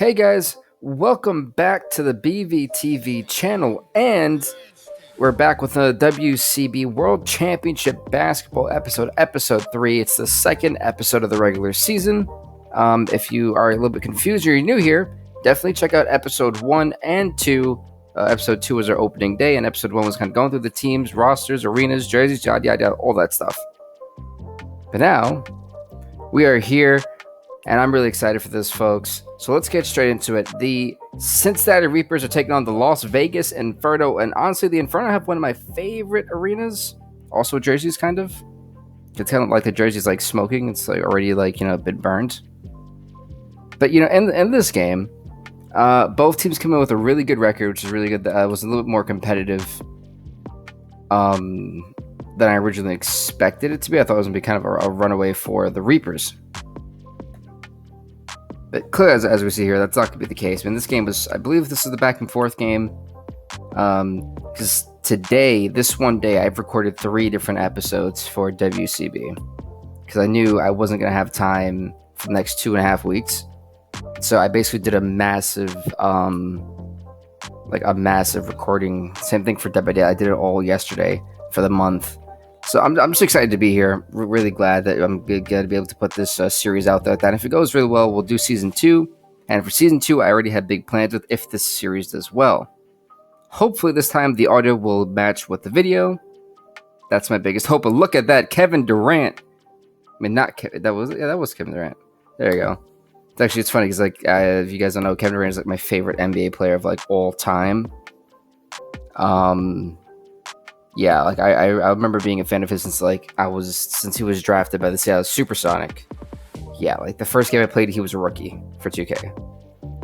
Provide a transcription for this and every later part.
Hey guys, welcome back to the BVTV channel, and we're back with a WCB World Championship Basketball episode 3. It's the second episode of the regular season. If you are a little bit confused or you're new here, definitely check out episode 1 and 2. Episode 2 was our opening day, and episode 1 was kind of going through the teams, rosters, arenas, jerseys, yada yada, all that stuff. But now, we are here, and I'm really excited for this, folks. So let's get straight into it. The Cincinnati Reapers are taking on the Las Vegas Inferno, and honestly, the Inferno have one of my favorite arenas. Also jerseys, kind of. It's kind of like the jerseys like smoking. It's like already been burned. But in this game, both teams come in with a really good record, which is really good. It was a little bit more competitive than I originally expected it to be. I thought it was going to be kind of a runaway for the Reapers. But clearly, as we see here, that's not going to be the case. I mean, this game was, I believe this is the back and forth game. Because today, this one day, I've recorded 3 different episodes for WCB. Because I knew I wasn't going to have time for the next 2.5 weeks. So I basically did a massive recording. Same thing for WCB. I did it all yesterday for the month. So I'm just excited to be here. Really glad that I'm going to be able to put this series out there. That if it goes really well, we'll do season 2. And for season 2, I already have big plans with if this series does well. Hopefully this time the audio will match with the video. That's my biggest hope. But look at that, Kevin Durant. I mean, not Kevin. That was Kevin Durant. There you go. It's funny because if you guys don't know, Kevin Durant is like my favorite NBA player of all time. Yeah, I remember being a fan of his since he was drafted by the Seattle Supersonic. Yeah, the first game I played, he was a rookie for 2K.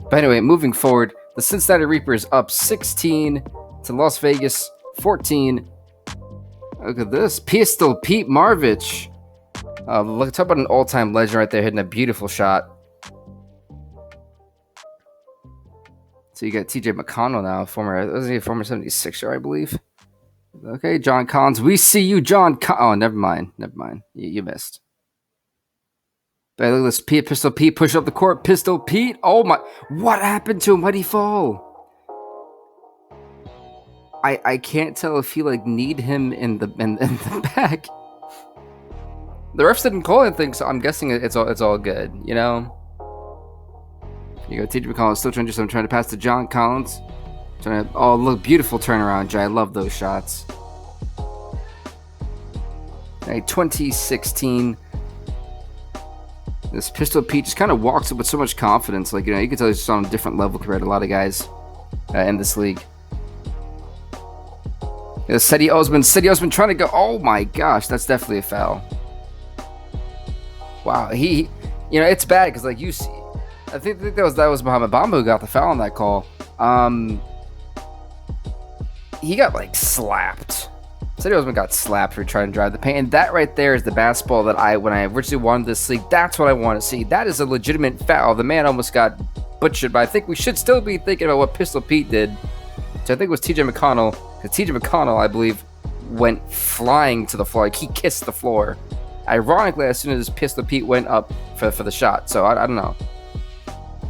But anyway, moving forward, the Cincinnati Reapers up 16 to Las Vegas 14. Look at this, Pistol Pete Maravich. Talk about an all-time legend right there, hitting a beautiful shot. So you got TJ McConnell now, former 76er, I believe. Okay, John Collins. We see you, John. Oh, never mind. You missed. But look at this. Pistol Pete push up the court. Pistol Pete. Oh my! What happened to him? Why'd he fall? I can't tell if he need him in the back. The refs didn't call anything, so I'm guessing it's all good. You know. You go, TJ McConnell still trying to pass to John Collins. Oh, look, beautiful turnaround, Jay. I love those shots. 2016. This Pistol Pete just kind of walks up with so much confidence. You can tell he's just on a different level compared to a lot of guys in this league. Cedi Osman trying to go. Oh my gosh, that's definitely a foul. Wow, it's bad because you see, I think that was Muhammad Bamba who got the foul on that call. He got slapped. Cedi Osman got slapped for trying to drive the paint, and that right there is the basketball that when I originally wanted this league, that's what I want to see. That is a legitimate foul. The man almost got butchered, but I think we should still be thinking about what Pistol Pete did. So I think it was TJ McConnell, because TJ McConnell, I believe, went flying to the floor. He kissed the floor. Ironically, as soon as Pistol Pete went up for the shot. So I don't know.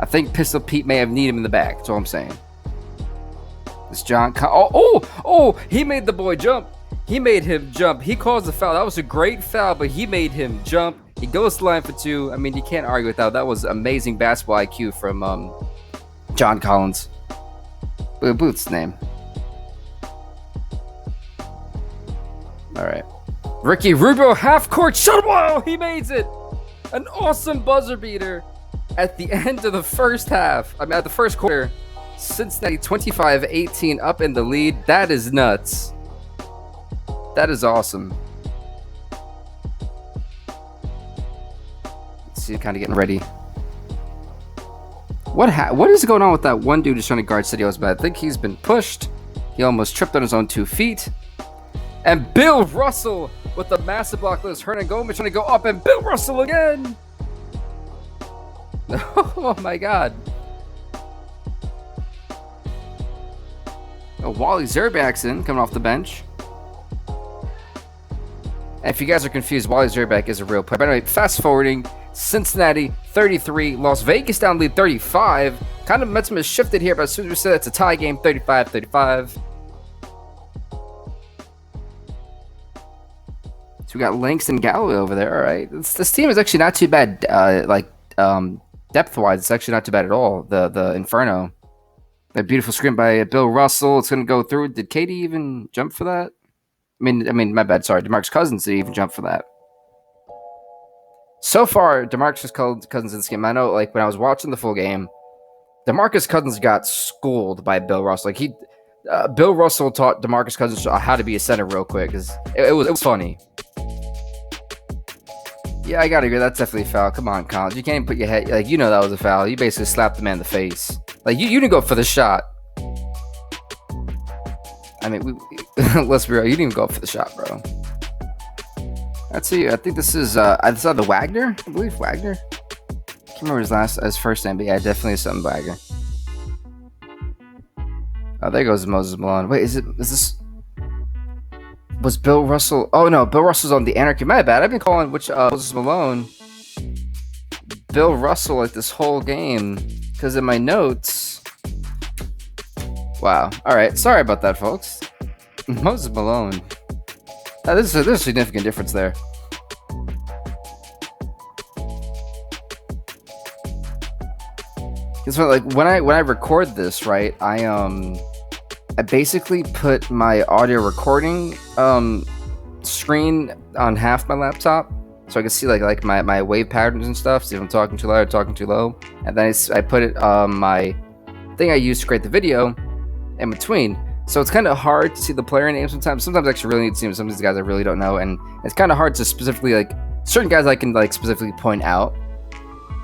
I think Pistol Pete may have kneed him in the back. That's all I'm saying. This John he made the boy jump. He made him jump. He caused the foul. That was a great foul, but he made him jump. He goes to the line for 2. I mean, you can't argue with that. That was amazing basketball IQ from John Collins. Booth's name. All right. Ricky Rubio, half court shot. Wow, he made it. An awesome buzzer beater at the end of the first half. At the first quarter. Cincinnati 25-18 up in the lead. That is nuts. That is awesome. Let's see, kind of getting ready. What is going on with that one dude who's trying to guard Cedi Osman? I think he's been pushed. He almost tripped on his own 2 feet. And Bill Russell with the massive block. There's Hernan Gomez trying to go up, and Bill Russell again. Oh my God. Wally Zurbach's in, coming off the bench. And if you guys are confused, Wally Zurbach is a real player. But anyway, fast forwarding, Cincinnati 33, Las Vegas down lead 35. Kind of momentum has shifted here, but as soon as we said it's a tie game, 35-35. So we got Lynx and Galloway over there. All right, this team is actually not too bad. Depth-wise, it's actually not too bad at all. The Inferno. That beautiful screen by Bill Russell. It's going to go through. Did Katie even jump for that? I mean, my bad. Sorry, DeMarcus Cousins didn't even jump for that. So far, DeMarcus Cousins in this game. I know, like when I was watching the full game, DeMarcus Cousins got schooled by Bill Russell. Like Bill Russell taught DeMarcus Cousins how to be a center real quick because it was funny. Yeah, I gotta agree. That's definitely a foul. Come on, Collins. You can't even put your head. Like, you know that was a foul. You basically slapped the man in the face. Like, you didn't go for the shot. I mean, let's be real. You didn't even go for the shot, bro. Let's see. I think this is the Wagner. I believe Wagner. I can't remember his first name, but yeah, definitely something Wagner. Oh, there goes Moses Malone. Wait, is this? Was Bill Russell? Oh no, Bill Russell's on the Anarchy. My bad. I've been calling Moses Malone Bill Russell like this whole game because in my notes. Wow. All right. Sorry about that, folks. Moses Malone. There's a significant difference there. Because like when I record this, right, I basically put my audio recording screen on half my laptop so I can see like my wave patterns and stuff, see if I'm talking too loud or talking too low. And then I put it my thing I use to create the video in between. So it's kind of hard to see the player names sometimes. Sometimes I actually really need to see some of these guys I really don't know. And it's kind of hard to specifically, like, certain guys I can like specifically point out.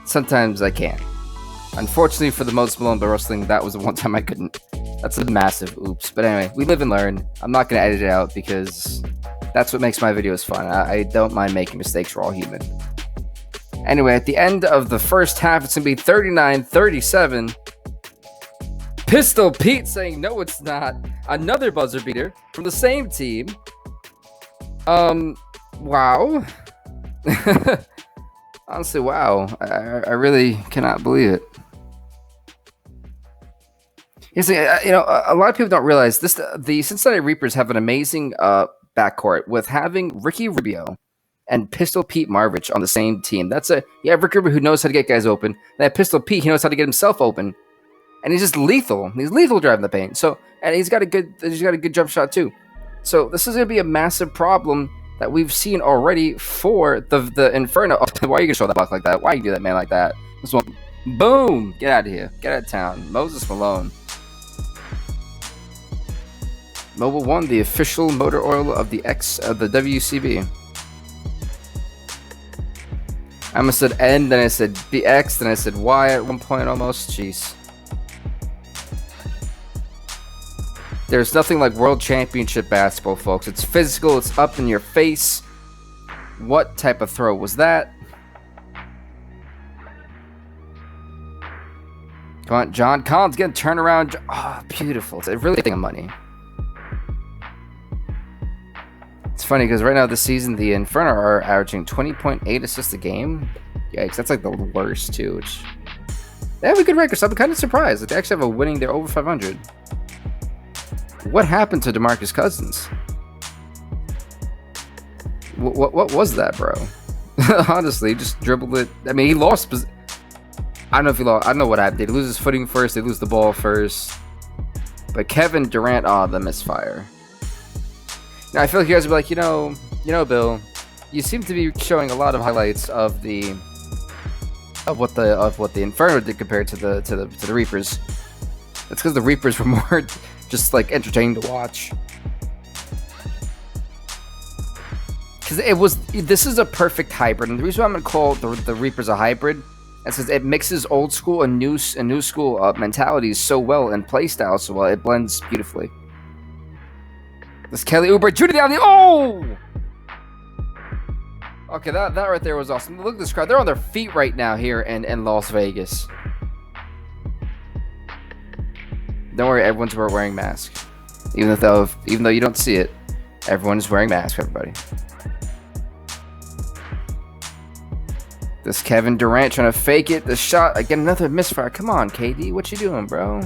Sometimes I can't. Unfortunately for the Moses Malone Bill Russell thing, that was the one time I couldn't. That's a massive oops. But anyway, we live and learn. I'm not going to edit it out because that's what makes my videos fun. I don't mind making mistakes. We're all human. Anyway, at the end of the first half, it's going to be 39-37. Pistol Pete saying, no, it's not. Another buzzer beater from the same team. Wow. Honestly, wow. I really cannot believe it. You see, a lot of people don't realize this. The Cincinnati Reapers have an amazing backcourt with having Ricky Rubio and Pistol Pete Maravich on the same team. You have Ricky Rubio who knows how to get guys open. That Pistol Pete, he knows how to get himself open, and he's just lethal. He's lethal driving the paint. So, and he's got a good jump shot too. So this is going to be a massive problem that we've seen already for the Inferno. Oh, why are you gonna show that block like that? Why you do that, man, like that? This one, boom! Get out of here. Get out of town. Moses Malone. Mobile 1, the official motor oil of the WCB. I almost said N, then I said BX, then I said Y at one point almost. Jeez. There's nothing like World Championship basketball, folks. It's physical. It's up in your face. What type of throw was that? Come on, John Collins getting turned around. Oh, beautiful. It's a really thing of money. It's funny because right now this season, the Inferno are averaging 20.8 assists a game. Yikes, that's like the worst too. They have a good record, so I'm kind of surprised. Like, they actually have a winning. They're over 500. What happened to DeMarcus Cousins? What was that, bro? Honestly, he just dribbled it. I mean, he lost. I don't know if he lost. I don't know what happened. Did he lose his footing first? Did he lose the ball first? But Kevin Durant, the misfire. Now I feel like you guys would be like, Bill, you seem to be showing a lot of highlights of what the Inferno did compared to the Reapers. That's because the Reapers were more just like entertaining to watch. Because this is a perfect hybrid, and the reason why I'm gonna call the Reapers a hybrid is because it mixes old school and new school mentalities so well and play style so well. It blends beautifully. This Kelly Oubre Jr. down the Okay, that right there was awesome. Look at this crowd. They're on their feet right now here in Las Vegas. Don't worry, everyone's wearing masks. Even though you don't see it, everyone is wearing masks, everybody. This Kevin Durant trying to fake it. The shot. Again, another misfire. Come on, KD. What you doing, bro?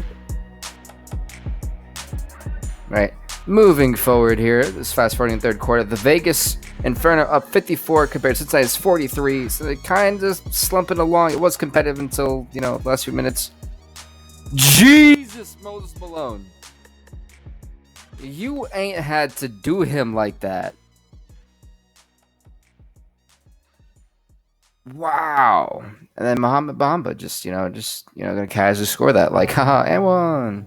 Right. Moving forward here. This fast forwarding third quarter. The Vegas Inferno up 54 compared to Cincinnati's 43. So they kind of slumping along. It was competitive until, the last few minutes. Jesus, Moses Malone. You ain't had to do him like that. Wow. And then Muhammad Bamba just gonna casually score that. Like, haha, and one.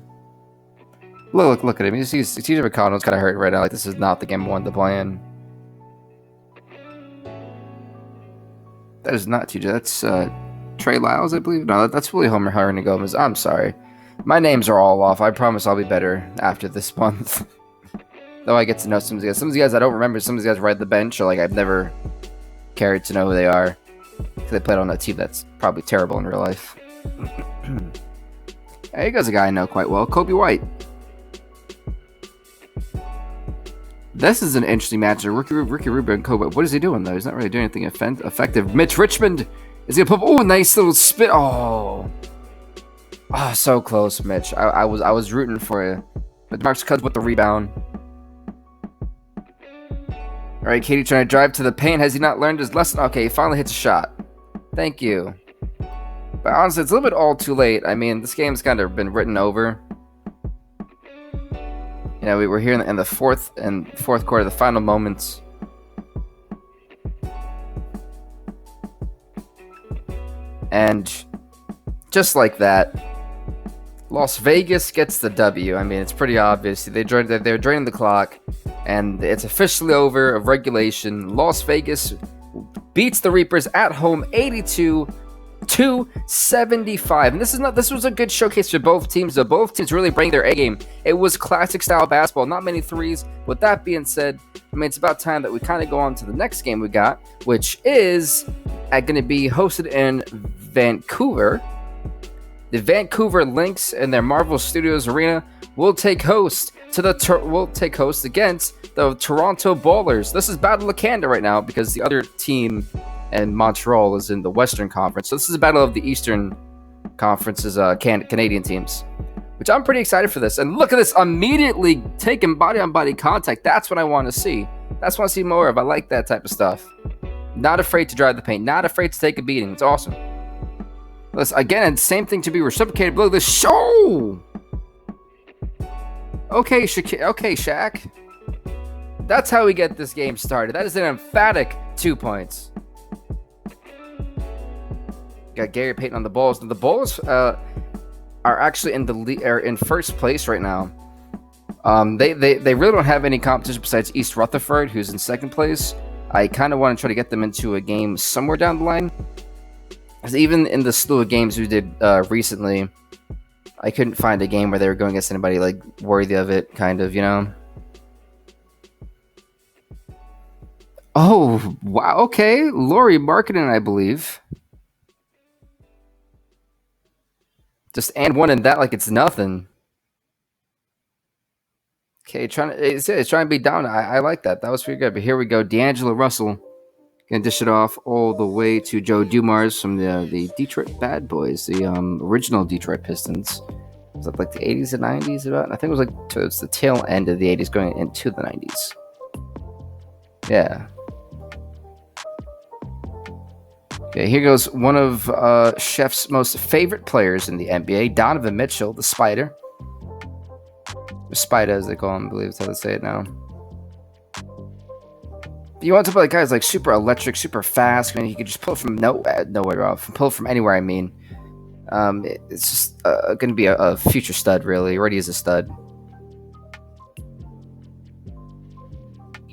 Look at him. TJ McConnell's kind of hurt right now. Like, this is not the game I wanted to play in. That is not TJ. That's Trey Lyles, I believe. No, that's Willie Homer Gomez. I'm sorry. My names are all off. I promise I'll be better after this month. Though I get to know some of these guys. Some of these guys I don't remember. Some of these guys ride the bench, or like I've never cared to know who they are. Because they played on a team that's probably terrible in real life. Hey, he goes a guy I know quite well. Kobe White. This is an interesting matchup. Ricky Rubio and Kobe. What is he doing, though? He's not really doing anything effective. Mitch Richmond is going to put... Oh, nice little spit. Oh, so close, Mitch. I was rooting for you. But Marcus Cousins with the rebound. All right, Katie trying to drive to the paint. Has he not learned his lesson? Okay, he finally hits a shot. Thank you. But honestly, it's a little bit all too late. I mean, this game's kind of been written over. We were here in the fourth quarter, the final moments. And just like that, Las Vegas gets the W. I mean, it's pretty obvious. They're draining the clock, and it's officially over of regulation. Las Vegas beats the Reapers at home 82-75. And this was a good showcase for both teams. So both teams really bring their A game. It was classic style basketball, not many threes. With that being said, I mean, it's about time that we kind of go on to the next game we got, which is going to be hosted in Vancouver. The Vancouver Lynx and their Marvel Studios Arena will take host against the Toronto Ballers. This is Battle of Canada right now because the other team in Montreal is in the Western Conference. So this is a battle of the Eastern Conference's Canadian teams, which I'm pretty excited for this. And look at this, immediately taking body-on-body contact. That's what I want to see. That's what I want to see more of. I like that type of stuff. Not afraid to drive the paint. Not afraid to take a beating. It's awesome. Listen, again, same thing to be reciprocated. Look at this show. Okay, Shaq. That's how we get this game started. That is an emphatic 2 points. Got Gary Payton on the Bulls. The Bulls are actually in first place right now. They really don't have any competition besides East Rutherford, who's in second place. I kind of want to try to get them into a game somewhere down the line. Because even in the slew of games we did recently, I couldn't find a game where they were going against anybody like worthy of it, kind of, Oh, wow, okay. Laurie Marketing, I believe. Just and one in that like it's nothing. Okay, it's trying to be down. I like that. That was pretty good. But here we go. D'Angelo Russell gonna dish it off all the way to Joe Dumars from the Detroit Bad Boys, the original Detroit Pistons. Was that like the 80s and 90s about? I think it was like towards the tail end of the 80s going into the 90s. Yeah. Okay, here goes one of Chef's most favorite players in the NBA, Donovan Mitchell, the Spider. Or Spider, as they call him, I believe is how they say it now. You want to play guys like super electric, super fast. I mean, he could just pull from nowhere off. Pull from anywhere, I mean. It's just going to be a future stud, really. He already is a stud.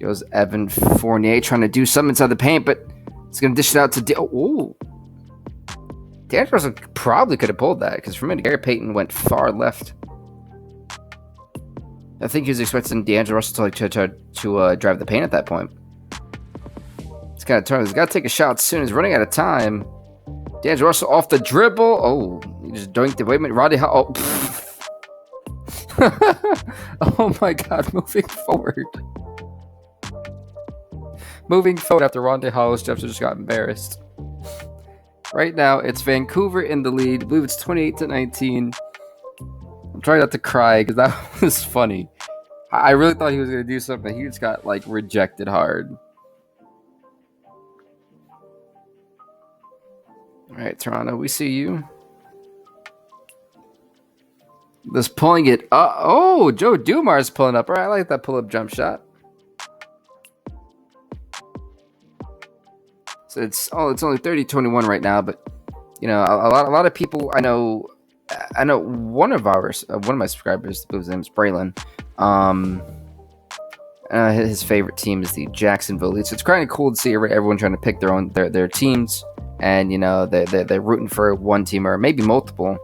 Goes Evan Fournier trying to do something inside the paint, but he's going to dish it out to... D'Angelo Russell probably could have pulled that, because for me, Gary Payton went far left. I think he was expecting D'Angelo Russell to drive the paint at that point. It's kind of turn. He's got to take a shot soon. He's running out of time. D'Angelo Russell off the dribble. Oh, he just doinked it. Wait a minute. Roddy Hall. Oh my God. Moving forward after Rondae Hollis, Jefferson just got embarrassed. Right now, it's Vancouver in the lead. I believe it's 28-19. I'm trying not to cry because that was funny. I really thought he was going to do something. He just got, like, rejected hard. All right, Toronto, we see you. Just pulling it up. Oh, Joe Dumar's pulling up. All right, I like that pull-up jump shot. So it's only 30-21 right now, but you know, a lot of people I know one of my subscribers, whose name is Braylon, his favorite team is the Jacksonville Leafs. So it's kind of cool to see everyone trying to pick their teams, and you know they're rooting for one team or maybe multiple.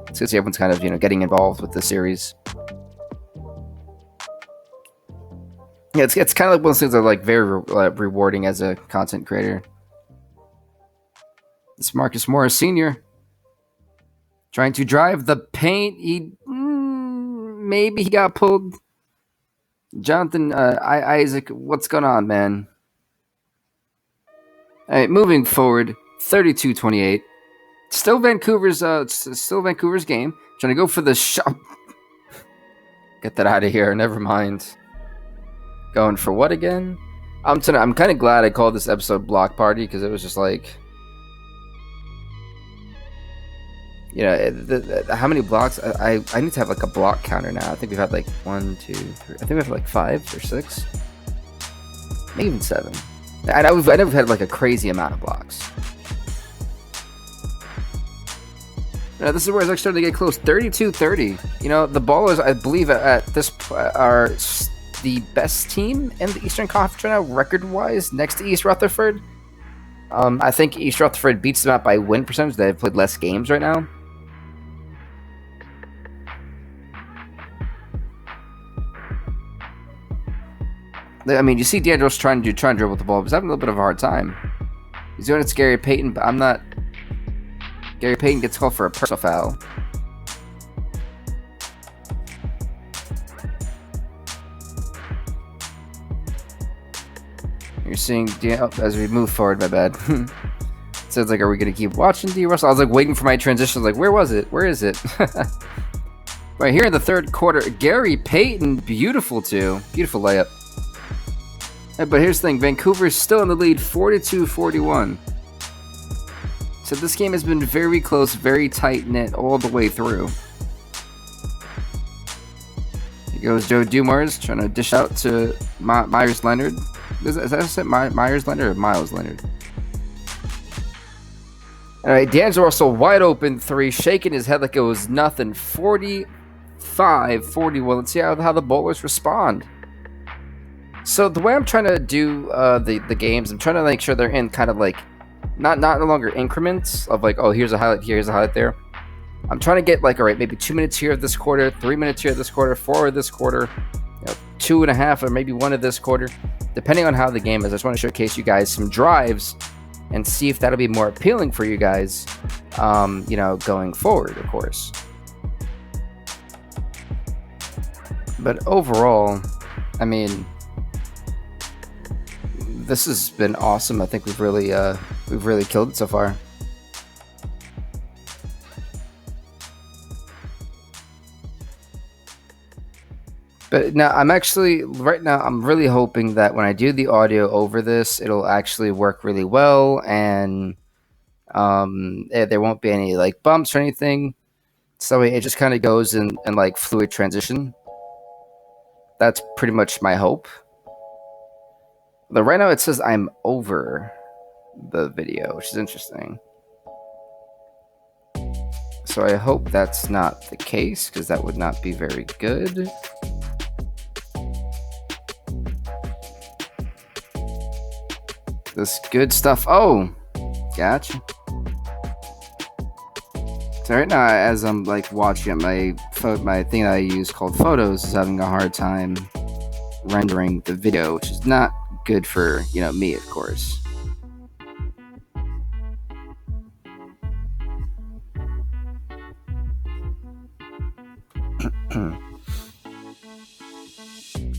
It's good to see everyone's kind of, you know, getting involved with the series. Yeah, it's kind of like one of those things that are like very rewarding as a content creator. It's Marcus Morris Sr. trying to drive the paint. Maybe he got pulled. Jonathan Isaac, what's going on, man? All right, moving forward, 32-28. Still Vancouver's game. Trying to go for the shot. Get that out of here. Never mind. Going for what again? I'm kind of glad I called this episode Block Party, because it was just like, you know, how many blocks? I need to have like a block counter now. I think we've had like 1, 2, 3. I think we have like 5 or 6, maybe even 7. I never had like a crazy amount of blocks. You know, this is where it's actually starting to get close. 32-30. You know, the Ballers, I believe, at this are the best team in the Eastern Conference right now, record-wise, next to East Rutherford. I think East Rutherford beats them out by win percentage. They've played less games right now. I mean, you see D'Angelo's trying to dribble the ball, but he's having a little bit of a hard time. He's doing it to Gary Payton, but I'm not. Gary Payton gets called for a personal foul. You're seeing as we move forward. My bad. So it's like, are we gonna keep watching D. Russell? I was like waiting for my transition. Like, where was it? Where is it? Right here in the third quarter, Gary Payton, beautiful layup. But here's the thing, Vancouver's still in the lead, 42-41. So this game has been very close, very tight-knit all the way through. Here goes Joe Dumars trying to dish out to Myers Leonard. Is that Myers Leonard or Miles Leonard? All right, D'Angelo Russell, wide open 3, shaking his head like it was nothing. 45-41. Let's see how the Ballers respond. So the way I'm trying to do the games, I'm trying to make sure they're in kind of like not no longer increments of like, oh, here's a highlight here, here's a highlight there. I'm trying to get like, all right, maybe 2 minutes here of this quarter, 3 minutes here of this quarter, 4 of this quarter, 2.5 or maybe 1 of this quarter, depending on how the game is. I just want to showcase you guys some drives and see if that'll be more appealing for you guys, going forward, of course. But overall, I mean, this has been awesome. I think we've really killed it so far. But now I'm really hoping that when I do the audio over this, it'll actually work really well, and there won't be any like bumps or anything. So it just kind of goes in like fluid transition. That's pretty much my hope. But right now it says I'm over the video, which is interesting. So I hope that's not the case, because that would not be very good. This good stuff. Oh, gotcha. So right now, as I'm like watching it, my thing that I use called Photos is having a hard time rendering the video, which is not good for me, of course.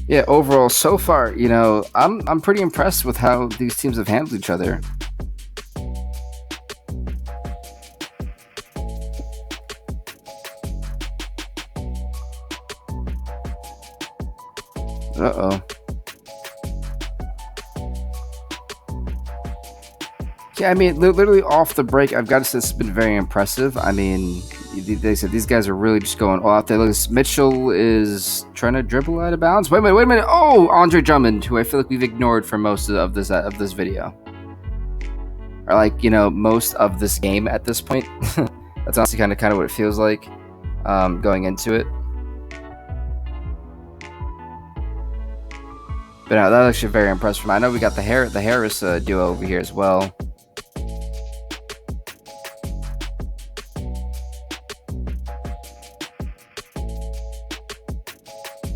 Yeah, overall, so far, I'm pretty impressed with how these teams have handled each other. Uh-oh. Yeah, I mean, literally off the break, I've got to say this has been very impressive. I mean, they said these guys are really just going all out there. Look, Mitchell is trying to dribble out of bounds. Wait a minute. Oh, Andre Drummond, who I feel like we've ignored for most of this video. Or like, you know, most of this game at this point. That's honestly kind of what it feels like going into it. But no, that was actually very impressive. I know we got the Harris duo over here as well.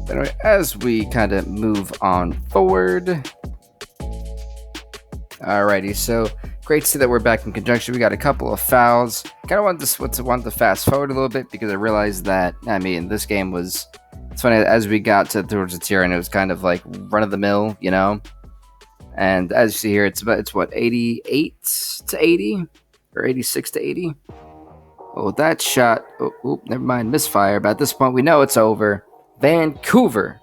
But anyway, as we kind of move on forward. Alrighty, so great to see that we're back in conjunction. We got a couple of fouls. Kind of want to fast forward a little bit because I realized that, I mean, this game was... It's funny, as we got towards the tier, and it was kind of like run-of-the-mill, you know? And as you see here, it's what, 88 to 80? Or 86 to 80? Oh, that shot... Oh, never mind, misfire. But at this point, we know it's over. Vancouver.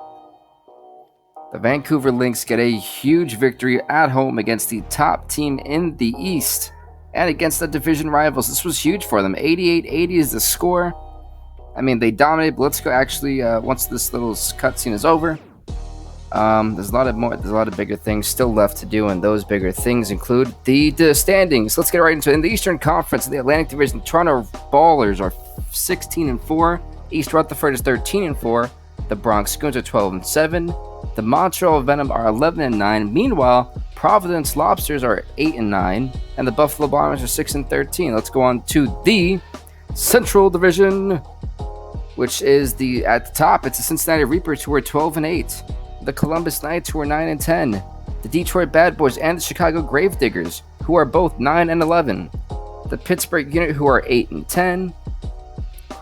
The Vancouver Lynx get a huge victory at home against the top team in the East and against the division rivals. This was huge for them. 88-80 is the score. I mean, they dominated. But let's go actually, once this little cutscene is over, there's a lot of bigger things still left to do, and those bigger things include the standings. Let's get right into it. In the Eastern Conference, in the Atlantic Division, Toronto Ballers are 16-4. East Rutherford is 13-4. The Bronx Goons are 12-7. The Montreal Venom are 11-9. Meanwhile, Providence Lobsters are 8-9, and the Buffalo Bombers are 6-13. Let's go on to the Central Division, which is at the top. It's the Cincinnati Reapers, who are 12-8. The Columbus Knights, who are 9-10. The Detroit Bad Boys and the Chicago Gravediggers, who are both 9-11. The Pittsburgh Unit, who are 8-10.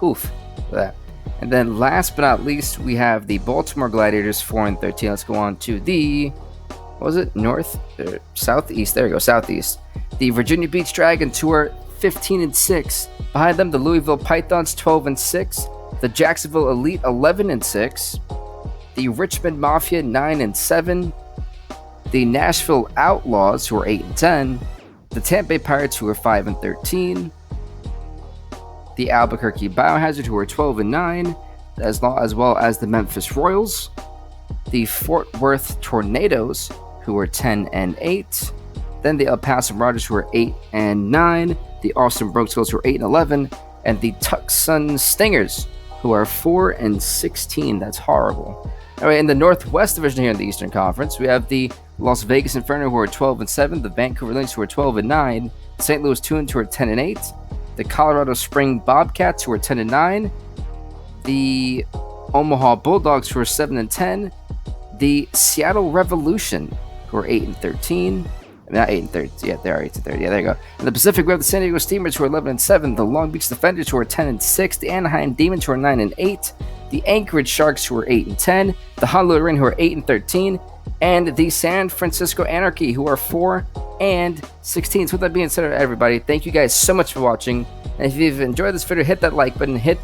Oof, that. And then last but not least, we have the Baltimore Gladiators, 4-13. Let's go on to the, what was it? Southeast. There we go, Southeast. The Virginia Beach Dragons, who are 15-6. Behind them, the Louisville Pythons, 12-6. The Jacksonville Elite, 11-6. The Richmond Mafia, 9-7. The Nashville Outlaws, who are 8-10. The Tampa Bay Pirates, who are 5-13. The Albuquerque Biohazard, who are 12-9, as well as the Memphis Royals. The Fort Worth Tornadoes, who are 10-8. Then the El Paso Marauders, who are 8-9. The Austin Brookskills, who are 8-11, and the Tucson Stingers, who are 4-16. That's horrible. Anyway, in the Northwest Division here in the Eastern Conference, we have the Las Vegas Inferno, who are 12-7. The Vancouver Lynx, who are 12-9. The St. Louis Twins, who are 10-8. The Colorado Spring Bobcats, who are 10-9. The Omaha Bulldogs, who are 7-10. The Seattle Revolution, who are 8-13. Not 8-13. Yeah, they are 8-13. Yeah, there you go. In the Pacific, we have the San Diego Steamers, who are 11-7. The Long Beach Defenders, who are 10-6. The Anaheim Demons, who are 9-8. The Anchorage Sharks, who are 8-10. The Honolulu Rain, who are 8-13. And the San Francisco Anarchy, who are 4-16. So with that being said, everybody, thank you guys so much for watching. And if you've enjoyed this video, hit that like button, hit that